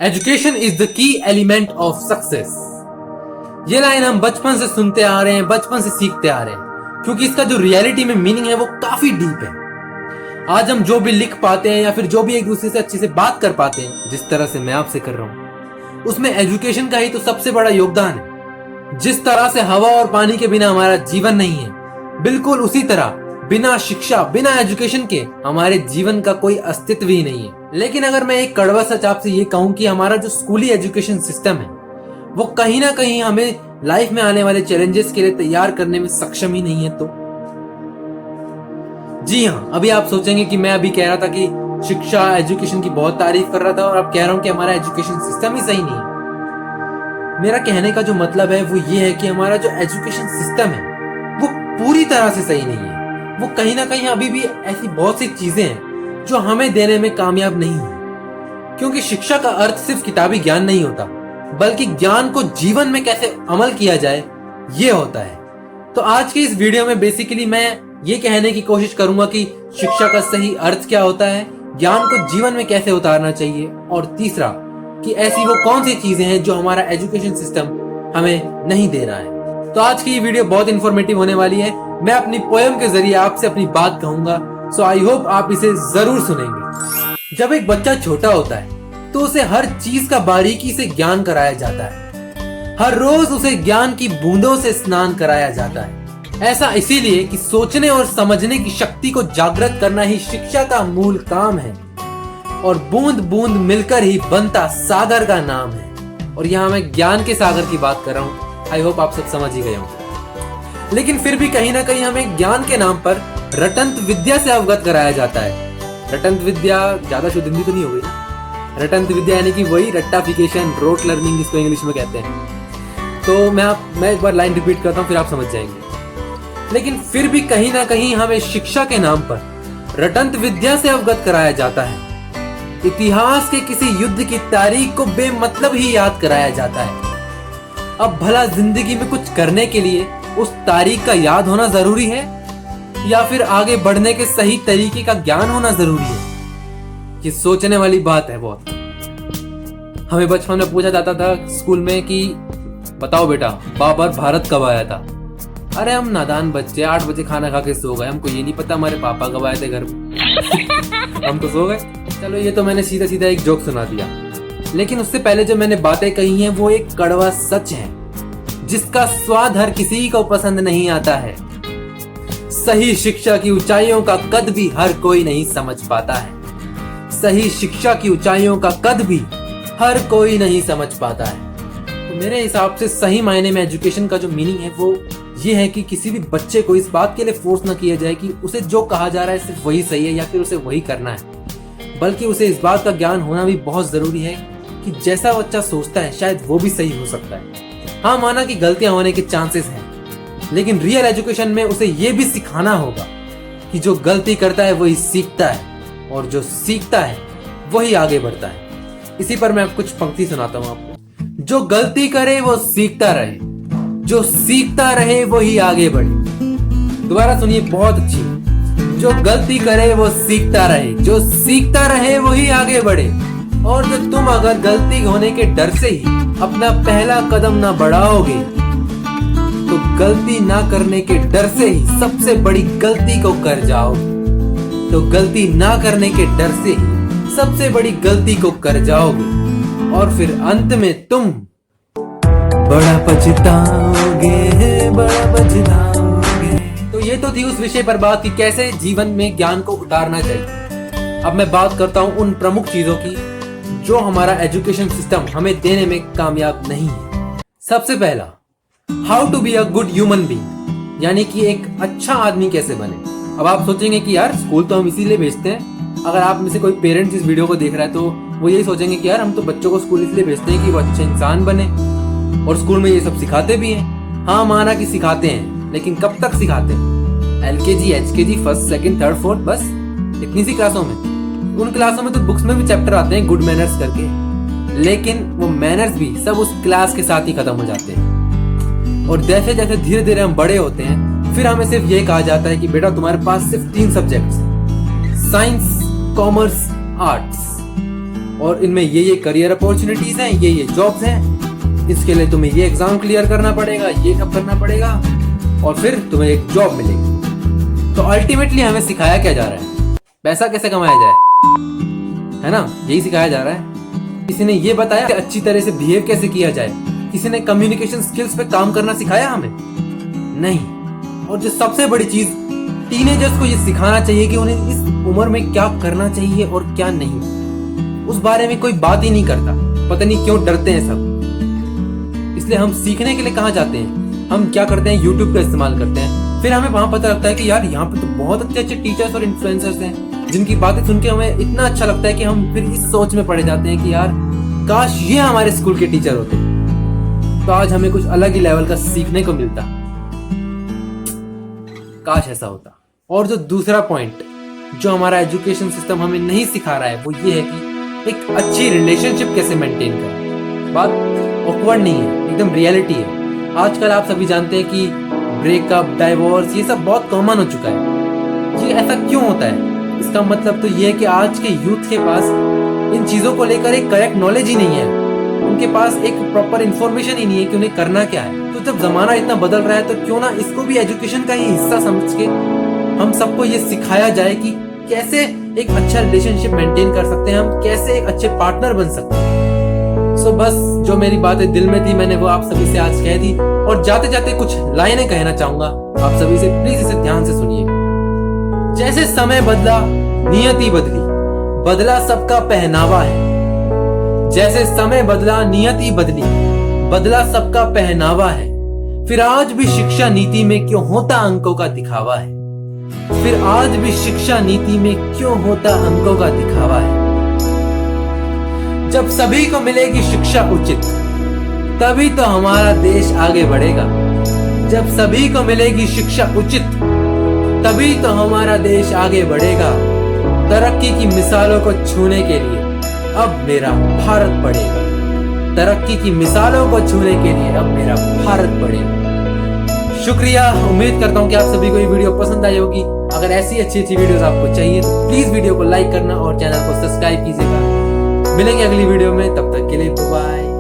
Education is the key element of success. ये line हम बचपन से सुनते आ रहे हैं, बचपन से सीखते आ रहे हैं, क्योंकि इसका जो रियलिटी में मीनिंग है वो काफी डीप है। आज हम जो भी लिख पाते हैं या फिर जो भी एक दूसरे से अच्छे से बात कर पाते हैं, जिस तरह से मैं आपसे कर रहा हूं, उसमें एजुकेशन का ही तो सबसे बड़ा योगदान है। जिस तरह से हवा और पानी के बिना हमारा जीवन नहीं है, बिल्कुल उसी तरह बिना शिक्षा, बिना एजुकेशन के हमारे जीवन का कोई अस्तित्व ही नहीं है। लेकिन अगर मैं एक कड़वा सच आपसे ये कहूं कि हमारा जो स्कूली एजुकेशन सिस्टम है वो कहीं ना कहीं हमें लाइफ में आने वाले चैलेंजेस के लिए तैयार करने में सक्षम ही नहीं है, तो जी हाँ, अभी आप सोचेंगे कि मैं अभी कह रहा था कि शिक्षा, एजुकेशन की बहुत तारीफ कर रहा था और अब कह रहा हूं कि हमारा एजुकेशन सिस्टम ही सही नहीं है। मेरा कहने का जो मतलब है वो ये है कि हमारा जो एजुकेशन सिस्टम है वो पूरी तरह से सही नहीं है। वो कहीं ना कहीं अभी भी ऐसी बहुत सी चीजें हैं जो हमें देने में कामयाब नहीं है, क्योंकि शिक्षा का अर्थ सिर्फ किताबी ज्ञान नहीं होता, बल्कि ज्ञान को जीवन में कैसे अमल किया जाए ये होता है। तो आज के इस वीडियो में बेसिकली मैं ये कहने की कोशिश करूंगा कि शिक्षा का सही अर्थ क्या होता है, ज्ञान को जीवन में कैसे उतारना चाहिए, और तीसरा कि ऐसी वो कौन सी चीजें हैं जो हमारा एजुकेशन सिस्टम हमें नहीं दे रहा है। तो आज की ये वीडियो बहुत इंफॉर्मेटिव होने वाली है। मैं अपनी पोएम के जरिए आपसे अपनी बात कहूंगा, सो आई होप आप इसे जरूर सुनेंगे। जब एक बच्चा छोटा होता है तो उसे हर चीज का बारीकी से ज्ञान कराया जाता है। हर रोज उसे ज्ञान की बूंदों से स्नान कराया जाता है। ऐसा इसीलिए कि सोचने और समझने की शक्ति को जागृत करना ही शिक्षा का मूल काम है, और बूंद बूंद मिलकर ही बनता सागर का नाम है। और यहाँ मैं ज्ञान के सागर की बात कर रहा हूँ। आई होप आप सब समझ ही गए होंगे। लेकिन फिर भी कहीं ना कहीं हमें ज्ञान के नाम पर रटंत विद्या से अवगत कराया जाता है। रटंत विद्या ज्यादा शुद्ध हिंदी तो नहीं हो गई। रटंत विद्या यानी कि वही रट्टाफिकेशन, रोट लर्निंग जिसको इंग्लिश में कहते हैं। तो मैं एक बार लाइन रिपीट करता हूँ, फिर आप समझ जाएंगे। लेकिन फिर भी कहीं ना कहीं हमें शिक्षा के नाम पर रटंत विद्या से अवगत कराया जाता है। इतिहास के किसी युद्ध की तारीख को बेमतलब ही याद कराया जाता है। अब भला जिंदगी में कुछ करने के लिए उस तारीख का याद होना जरूरी है, या फिर आगे बढ़ने के सही तरीके का ज्ञान होना जरूरी है? ये सोचने वाली बात है बहुत। हमें बचपन में पूछा जाता था स्कूल में कि बताओ बेटा, बाबर भारत कब आया था? अरे हम नादान बच्चे 8 बजे खाना खा के सो गए, हमको ये नहीं पता हमारे पापा कब आए थे घर में। हम तो सो गए। चलो ये तो मैंने सीधा सीधा एक जोक सुना दिया, लेकिन उससे पहले जो मैंने बातें कही हैं वो एक कड़वा सच है जिसका स्वाद हर किसी को पसंद नहीं आता है। सही शिक्षा की ऊंचाइयों का कद भी हर कोई नहीं समझ पाता है। सही शिक्षा की ऊंचाइयों का कद भी हर कोई नहीं समझ पाता है। तो मेरे हिसाब से सही मायने में एजुकेशन का जो मीनिंग है वो ये है कि किसी भी बच्चे को इस बात के लिए फोर्स न किया जाए कि उसे जो कहा जा रहा है सिर्फ वही सही है या फिर उसे वही करना है, बल्कि उसे इस बात का ज्ञान होना भी बहुत जरूरी है कि जैसा बच्चा सोचता है शायद वो भी सही हो सकता है। हाँ, माना कि गलतियां होने के चांसेस हैं, लेकिन रियल एजुकेशन में उसे ये भी सिखाना होगा कि जो गलती करता है वही सीखता है, और जो सीखता है वही आगे बढ़ता है। इसी पर मैं कुछ पंक्ति सुनाता हूँ आपको। जो गलती करे वो सीखता रहे, जो सीखता रहे वही आगे बढ़े। दोबारा सुनिए, बहुत अच्छी। जो गलती करे वो सीखता रहे, जो सीखता रहे वही आगे बढ़े। और जो तुम अगर गलती होने के डर से ही अपना पहला कदम ना बढ़ाओगे तो गलती ना करने के डर से ही सबसे बड़ी गलती को कर जाओगे। तो गलती ना करने के डर से ही सबसे बड़ी गलती को कर जाओगे, और फिर अंत में तुम बड़ा पछताओगे, बड़ा पछताओगे। तो ये तो थी उस विषय पर बात कि कैसे जीवन में ज्ञान को उतारना चाहिए। अब मैं बात करता हूँ उन प्रमुख चीजों की जो हमारा एजुकेशन सिस्टम हमें देने में कामयाब नहीं है। सबसे पहला, how to be a good human being, यानी कि एक अच्छा आदमी कैसे बने। अब आप सोचेंगे कि यार स्कूल तो हम इसीलिए भेजते हैं। अगर आप में से कोई पेरेंट्स इस वीडियो को देख रहा है तो वो यही सोचेंगे कि यार हम तो बच्चों को स्कूल इसलिए भेजते हैं कि वो अच्छे इंसान बने, और स्कूल में ये सब सिखाते भी हैं। हाँ, माना कि सिखाते हैं, लेकिन कब तक सिखाते हैं? LKG, HKG, first, second, third, fourth, बस इतनी सी क्लासों में। उन क्लासों में तो बुक्स में भी चैप्टर आते हैं गुड मैनर्स करके, लेकिन वो मैनर्स भी सब उस क्लास के साथ ही खत्म हो जाते हैं। और जैसे जैसे धीरे धीरे हम बड़े होते हैं, फिर हमें सिर्फ ये कहा जाता है कि बेटा तुम्हारे पास सिर्फ 3 सब्जेक्ट्स, साइंस, कॉमर्स, आर्ट्स। और इनमें ये करियर अपॉर्चुनिटीज हैं, ये जॉब्स हैं, इसके लिए तुम्हें ये एग्जाम क्लियर करना पड़ेगा, ये सब करना पड़ेगा और फिर तुम्हें एक जॉब मिलेगी। तो अल्टीमेटली हमें सिखाया क्या जा रहा है? पैसा कैसे कमाया जाए, है ना? यही सिखाया जा रहा है। किसी ने ये बताया कि अच्छी तरह से बिहेव कैसे किया जाए? किसी ने कम्युनिकेशन स्किल्स पे काम करना सिखाया हमें? नहीं। और जो सबसे बड़ी चीज, टीनेजर्स को ये सिखाना चाहिए कि उन्हें इस उम्र में क्या करना चाहिए और क्या नहीं, उस बारे में कोई बात ही नहीं करता। पता नहीं क्यों डरते हैं सब। इसलिए हम सीखने के लिए कहाँ जाते हैं? हम क्या करते हैं? यूट्यूब का इस्तेमाल करते हैं। फिर हमें वहां पता लगता है कि यार यहाँ पे तो बहुत अच्छे अच्छे टीचर्स और इन्फ्लुएंसर्स हैं, जिनकी बातें सुन के हमें इतना अच्छा लगता है कि हम फिर इस सोच में पड़े जाते हैं कि यार काश ये हमारे स्कूल के टीचर होते तो आज हमें कुछ अलग ही लेवल का सीखने को मिलता। काश ऐसा होता। और जो दूसरा पॉइंट जो हमारा एजुकेशन सिस्टम हमें नहीं सिखा रहा है वो ये है कि एक अच्छी रिलेशनशिप कैसे मेंटेन करें। बात ऑकवर्ड नहीं है, एकदम रियलिटी है। आजकल आप सभी जानते हैं कि ब्रेकअप, डाइवोर्स, ये सब बहुत कॉमन हो चुका है। ये ऐसा क्यों होता है? इसका मतलब तो ये है कि आज के यूथ के पास इन चीजों को लेकर एक करेक्ट नॉलेज ही नहीं है। उनके पास एक प्रॉपर इंफॉर्मेशन ही नहीं है कि उन्हें करना क्या है। तो जब जमाना इतना बदल रहा है तो क्यों ना इसको भी एजुकेशन का ही हिस्सा समझ के हम सबको ये सिखाया जाए कि कैसे एक अच्छा रिलेशनशिप मेंटेन कर सकते हैं, हम कैसे एक अच्छे पार्टनर बन सकते हैं। सो बस जो मेरी बातें दिल में थी मैंने वो आप सभी से आज कह दी। और जाते जाते कुछ लाइनें कहना चाहूंगा आप सभी से, प्लीज इसे ध्यान से सुनिए। जैसे समय बदला नियति बदली, बदला सबका पहनावा है। जैसे समय बदला नियति बदली, बदला सबका पहनावा है। फिर आज भी शिक्षा नीति में क्यों होता अंकों का दिखावा है। फिर आज भी शिक्षा नीति में क्यों होता अंकों का दिखावा है। जब सभी को मिलेगी शिक्षा उचित, तभी तो हमारा देश आगे बढ़ेगा। जब सभी को मिलेगी शिक्षा उचित, तभी तो हमारा देश आगे बढ़ेगा। तरक्की की मिसालों को छूने के लिए अब मेरा भारत बढ़ेगा। तरक्की की मिसालों को छूने के लिए अब मेरा भारत बढ़ेगा। शुक्रिया। उम्मीद करता हूँ कि आप सभी को ये वीडियो पसंद आई होगी। अगर ऐसी अच्छी अच्छी वीडियोस आपको चाहिए तो प्लीज वीडियो को लाइक करना और चैनल को सब्सक्राइब कीजिएगा। मिलेंगे अगली वीडियो में, तब तक के लिए बाय।